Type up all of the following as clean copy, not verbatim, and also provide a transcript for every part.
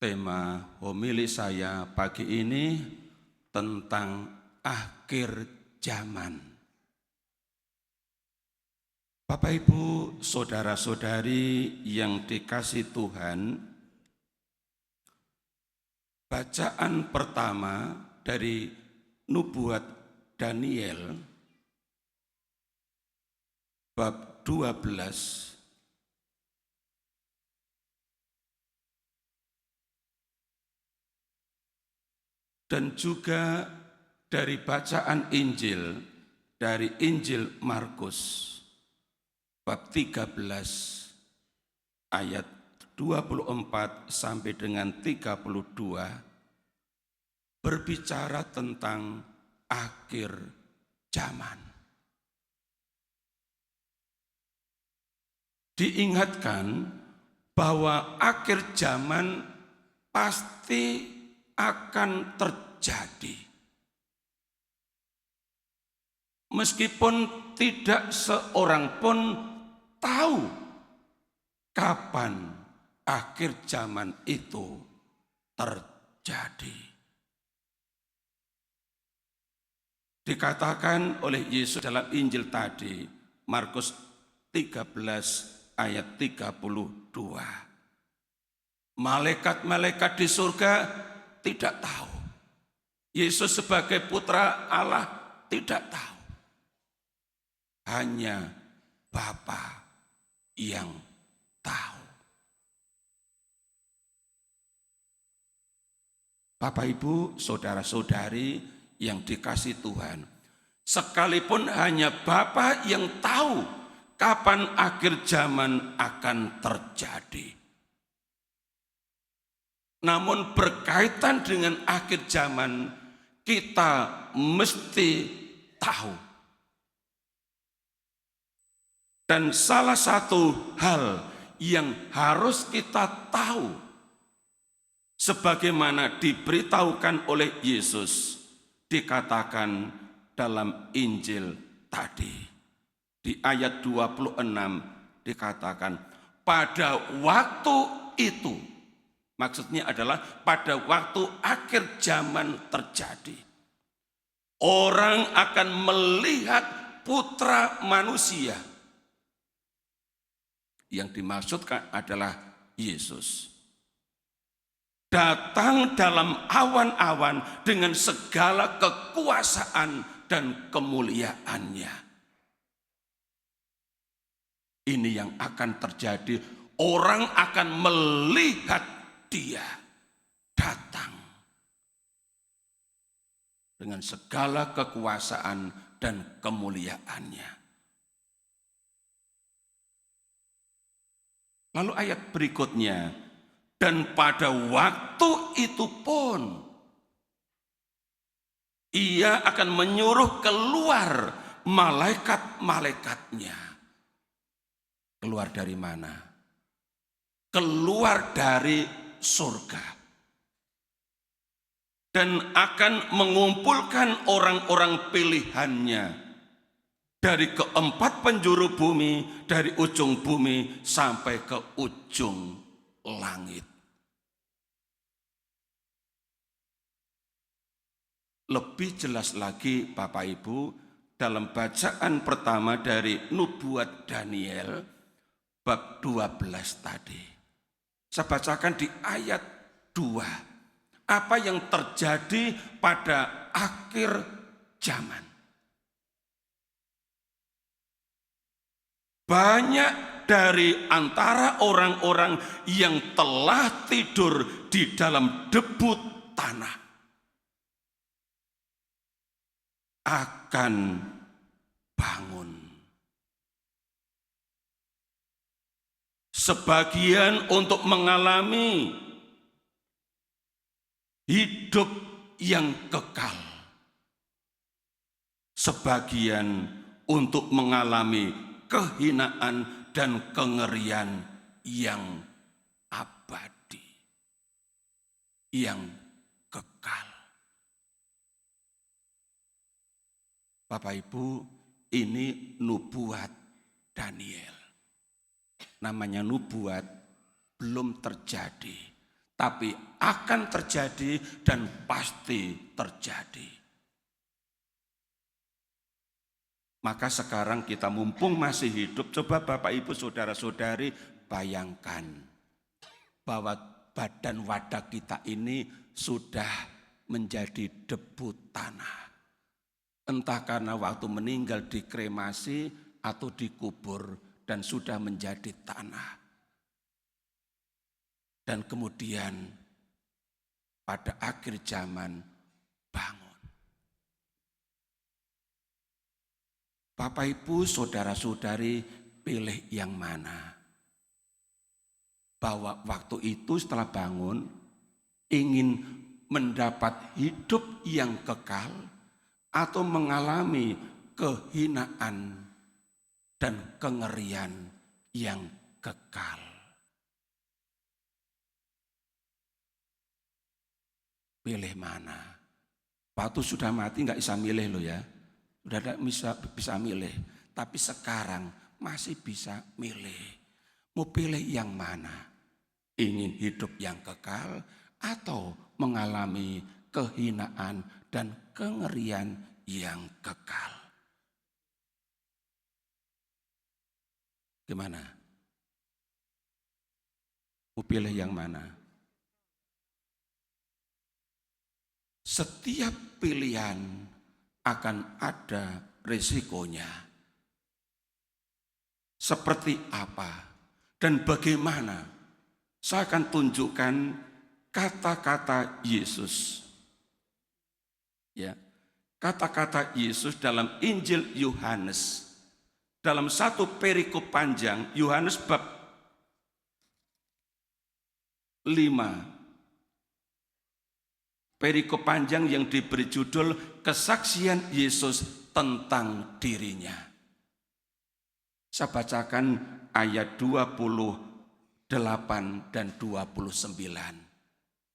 Tema homili saya pagi ini tentang akhir zaman. Bapak, Ibu, saudara-saudari yang dikasihi Tuhan, bacaan pertama dari nubuat Daniel bab 12 dan juga dari bacaan Injil dari Injil Markus bab 13 ayat 24 sampai dengan 32 berbicara tentang akhir zaman. Diingatkan bahwa akhir zaman pasti akan terjadi. Meskipun tidak seorang pun tahu kapan akhir zaman itu terjadi. Dikatakan oleh Yesus dalam Injil tadi, Markus 13 ayat 32. Malaikat-malaikat di surga tidak tahu. Yesus sebagai putra Allah tidak tahu. Hanya Bapa yang tahu. Bapak, Ibu, saudara-saudari yang dikasihi Tuhan, sekalipun hanya Bapa yang tahu kapan akhir zaman akan terjadi. Namun berkaitan dengan akhir zaman, kita mesti tahu. Dan salah satu hal yang harus kita tahu, sebagaimana diberitahukan oleh Yesus, dikatakan dalam Injil tadi. Di ayat 26 dikatakan, pada waktu itu, maksudnya adalah pada waktu akhir zaman terjadi, orang akan melihat putra manusia. Yang dimaksudkan adalah Yesus. Datang dalam awan-awan dengan segala kekuasaan dan kemuliaannya. Ini yang akan terjadi. Orang akan melihat Dia datang dengan segala kekuasaan dan kemuliaannya. Lalu ayat berikutnya, dan pada waktu itu pun Ia akan menyuruh keluar malaikat-malaikatnya. Keluar dari mana? Keluar dari surga. Dan akan mengumpulkan orang-orang pilihannya dari keempat penjuru bumi, dari ujung bumi sampai ke ujung langit. Lebih jelas lagi Bapak Ibu, dalam bacaan pertama dari nubuat Daniel bab 12 tadi. Saya bacakan di ayat 2. Apa yang terjadi pada akhir zaman. Banyak dari antara orang-orang yang telah tidur di dalam debu tanah akan bangun. Sebagian untuk mengalami hidup yang kekal. Sebagian untuk mengalami kehinaan dan kengerian yang abadi, yang kekal. Bapak Ibu, ini nubuat Daniel. Namanya nubuat belum terjadi, tapi akan terjadi dan pasti terjadi. Maka sekarang kita mumpung masih hidup, coba Bapak Ibu Saudara-saudari bayangkan bahwa badan wadah kita ini sudah menjadi debu tanah. Entah karena waktu meninggal dikremasi atau dikubur dan sudah menjadi tanah. Dan kemudian pada akhir zaman bangun. Bapak Ibu Saudara-saudari pilih yang mana? Bahwa waktu itu setelah bangun ingin mendapat hidup yang kekal atau mengalami kehinaan dan kengerian yang kekal. Pilih mana? Waktu sudah mati nggak bisa milih loh ya. Sudah tidak bisa milih. Tapi sekarang masih bisa milih. Mau pilih yang mana? Ingin hidup yang kekal atau mengalami kehinaan dan kengerian yang kekal? Gimana? Mau pilih yang mana? Setiap pilihan akan ada risikonya. Seperti apa dan bagaimana? Saya akan tunjukkan kata-kata Yesus. Ya, kata-kata Yesus dalam Injil Yohanes. Dalam satu perikop panjang, Yohanes bab 5. Perikop panjang yang diberi judul Kesaksian Yesus tentang dirinya. Saya bacakan ayat 28 dan 29.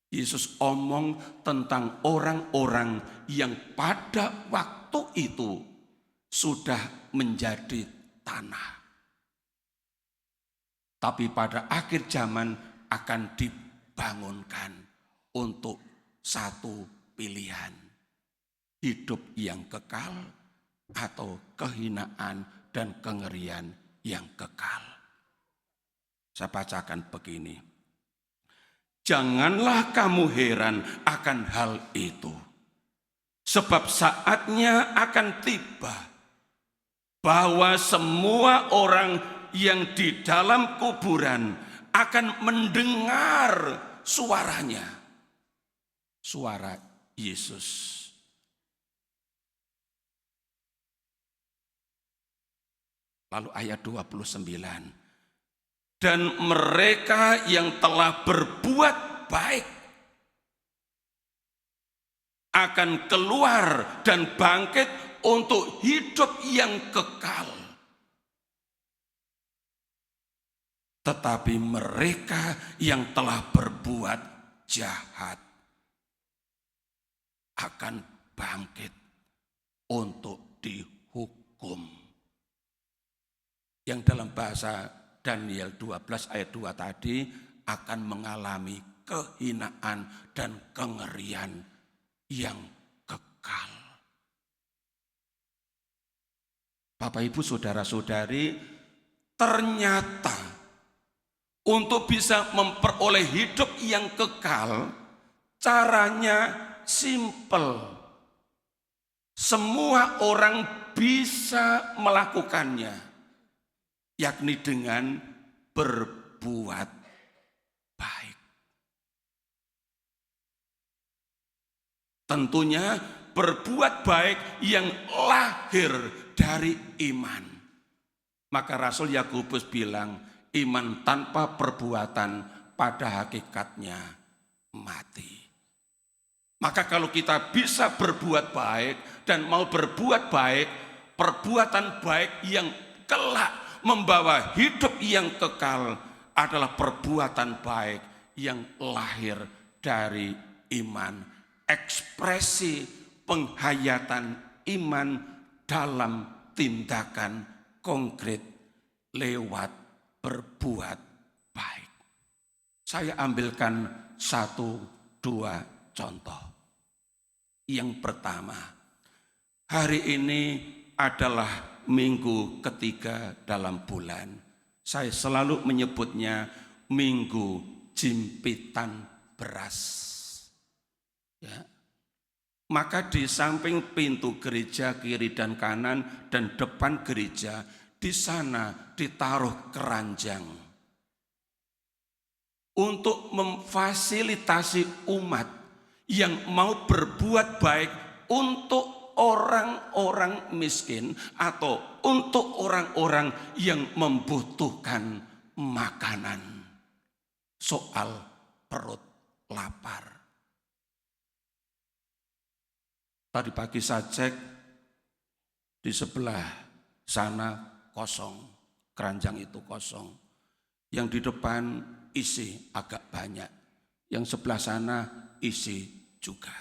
Yesus omong tentang orang-orang yang pada waktu itu sudah menjadi tanah. Tapi pada akhir zaman akan dibangunkan untuk satu pilihan, hidup yang kekal atau kehinaan dan kengerian yang kekal. Saya bacakan begini. Janganlah kamu heran akan hal itu, sebab saatnya akan tiba bahwa semua orang yang di dalam kuburan akan mendengar suaranya. Suara Yesus. Lalu ayat 29. Dan mereka yang telah berbuat baik akan keluar dan bangkit untuk hidup yang kekal. Tetapi mereka yang telah berbuat jahat akan bangkit untuk dihukum. Yang dalam bahasa Daniel 12 ayat 2 tadi akan mengalami kehinaan dan kengerian yang kekal. Bapak Ibu Saudara-saudari, ternyata untuk bisa memperoleh hidup yang kekal, caranya simple. Semua orang bisa melakukannya, yakni dengan berbuat baik. Tentunya berbuat baik yang lahir dari iman. Maka Rasul Yakobus bilang, iman tanpa perbuatan pada hakikatnya mati. Maka kalau kita bisa berbuat baik dan mau berbuat baik, perbuatan baik yang kelak membawa hidup yang kekal adalah perbuatan baik yang lahir dari iman. Ekspresi penghayatan iman dalam tindakan konkret lewat berbuat baik. Saya ambilkan satu dua contoh. Yang pertama, hari ini adalah minggu ketiga dalam bulan. Saya selalu menyebutnya minggu jimpitan beras. Ya. Maka di samping pintu gereja kiri dan kanan dan depan gereja, di sana ditaruh keranjang untuk memfasilitasi umat yang mau berbuat baik untuk orang-orang miskin atau untuk orang-orang yang membutuhkan makanan. Soal perut lapar. Tadi pagi saya cek di sebelah sana kosong, keranjang itu kosong. Yang di depan isi agak banyak, yang sebelah sana isi juga.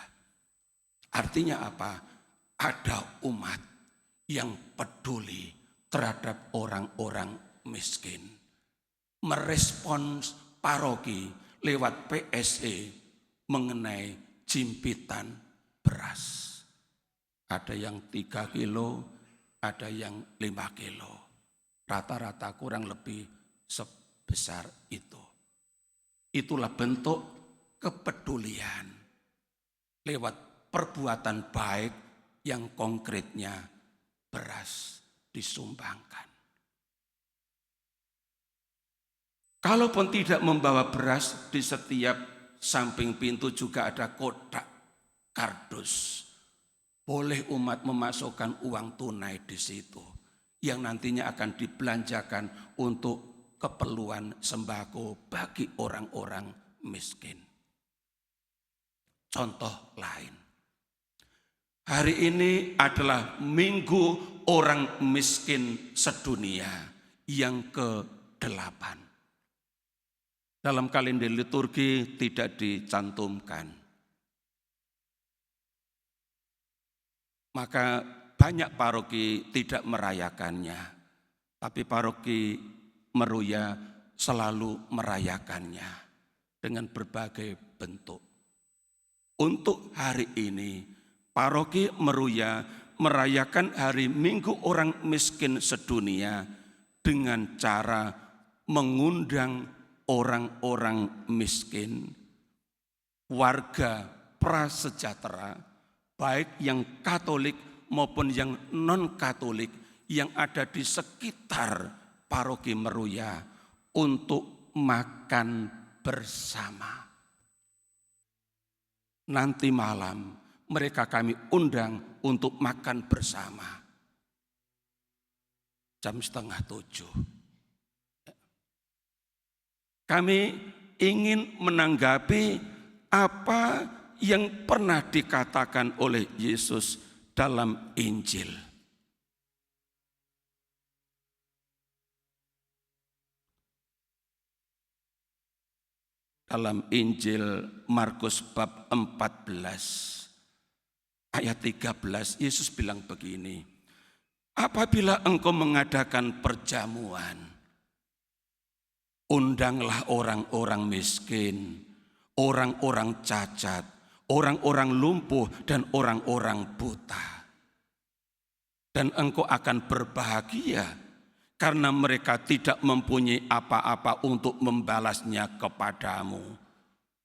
Artinya apa? Ada umat yang peduli terhadap orang-orang miskin. Merespons paroki lewat PSE mengenai jimpitan beras. Ada yang 3 kilo, ada yang 5 kilo. Rata-rata kurang lebih sebesar itu. Itulah bentuk kepedulian lewat perbuatan baik yang konkretnya beras disumbangkan. Kalaupun tidak membawa beras, di setiap samping pintu juga ada kotak kardus. Boleh umat memasukkan uang tunai di situ yang nantinya akan dibelanjakan untuk keperluan sembako bagi orang-orang miskin. Contoh lain. Hari ini adalah minggu orang miskin sedunia yang ke-8. Dalam kalender liturgi tidak dicantumkan. Maka banyak paroki tidak merayakannya, tapi paroki Meruya selalu merayakannya dengan berbagai bentuk. Untuk hari ini, paroki Meruya merayakan hari Minggu Orang Miskin Sedunia dengan cara mengundang orang-orang miskin, warga prasejahtera, baik yang Katolik maupun yang non-Katolik yang ada di sekitar paroki Meruya untuk makan bersama. Nanti malam mereka kami undang untuk makan bersama. Jam 6:30. Kami ingin menanggapi apa yang pernah dikatakan oleh Yesus dalam Injil. Dalam Injil Markus bab 14 ayat 13, Yesus bilang begini, apabila engkau mengadakan perjamuan, undanglah orang-orang miskin, orang-orang cacat, orang-orang lumpuh, dan orang-orang buta. Dan engkau akan berbahagia karena mereka tidak mempunyai apa-apa untuk membalasnya kepadamu.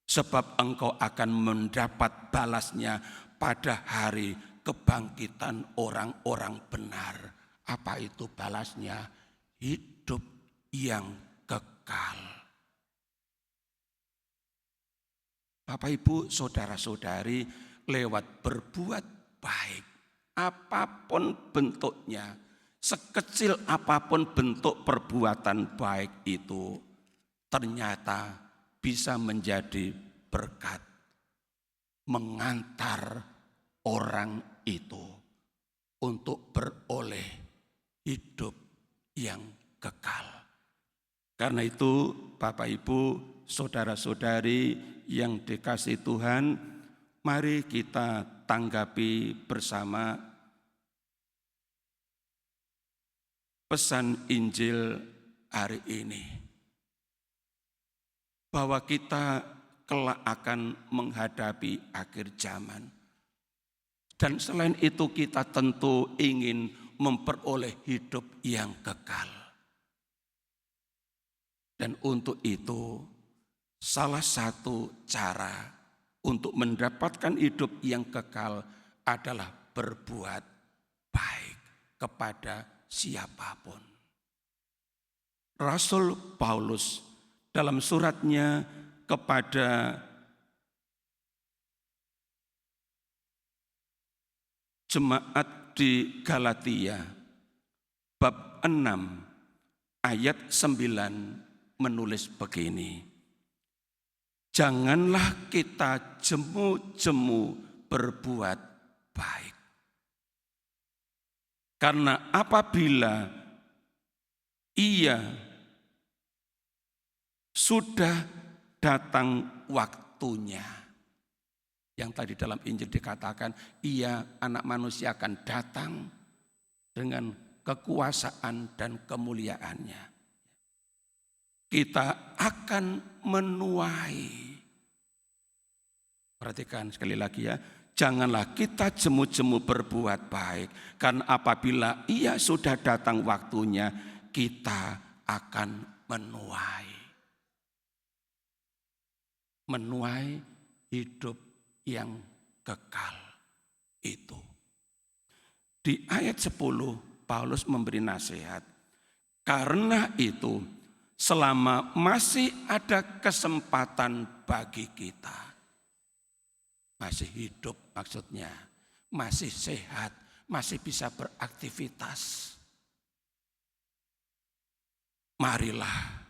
Sebab engkau akan mendapat balasnya pada hari kebangkitan orang-orang benar. Apa itu balasnya? Hidup yang kekal. Bapak, Ibu, saudara-saudari, lewat berbuat baik, apapun bentuknya, sekecil apapun bentuk perbuatan baik itu, ternyata bisa menjadi berkat, mengantar orang itu untuk beroleh hidup yang kekal. Karena itu, Bapak, Ibu, saudara-saudari yang dikasihi Tuhan, mari kita tanggapi bersama pesan Injil hari ini. bahwa kita kelak akan menghadapi akhir zaman. Dan selain itu kita tentu ingin memperoleh hidup yang kekal. Dan untuk itu salah satu cara untuk mendapatkan hidup yang kekal adalah berbuat baik kepada siapapun. Rasul Paulus dalam suratnya kepada jemaat di Galatia bab 6 ayat 9 menulis begini. Janganlah kita jemu-jemu berbuat baik. Karena apabila ia sudah datang waktunya, yang tadi dalam Injil dikatakan, ia anak manusia akan datang dengan kekuasaan dan kemuliaannya. Kita akan menuai. Perhatikan sekali lagi ya, janganlah kita jemu-jemu berbuat baik, karena apabila ia sudah datang waktunya, kita akan menuai. Menuai hidup yang kekal itu. Di ayat 10 Paulus memberi nasihat. Karena itu selama masih ada kesempatan bagi kita, masih hidup maksudnya, masih sehat, masih bisa beraktivitas, marilah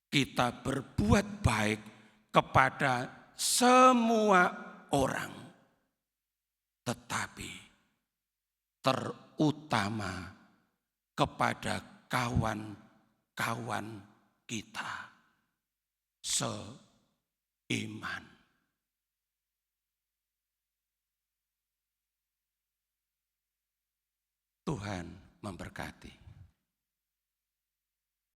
kita berbuat baik kepada semua orang, tetapi terutama kepada kawan-kawan kita seiman. Tuhan memberkati.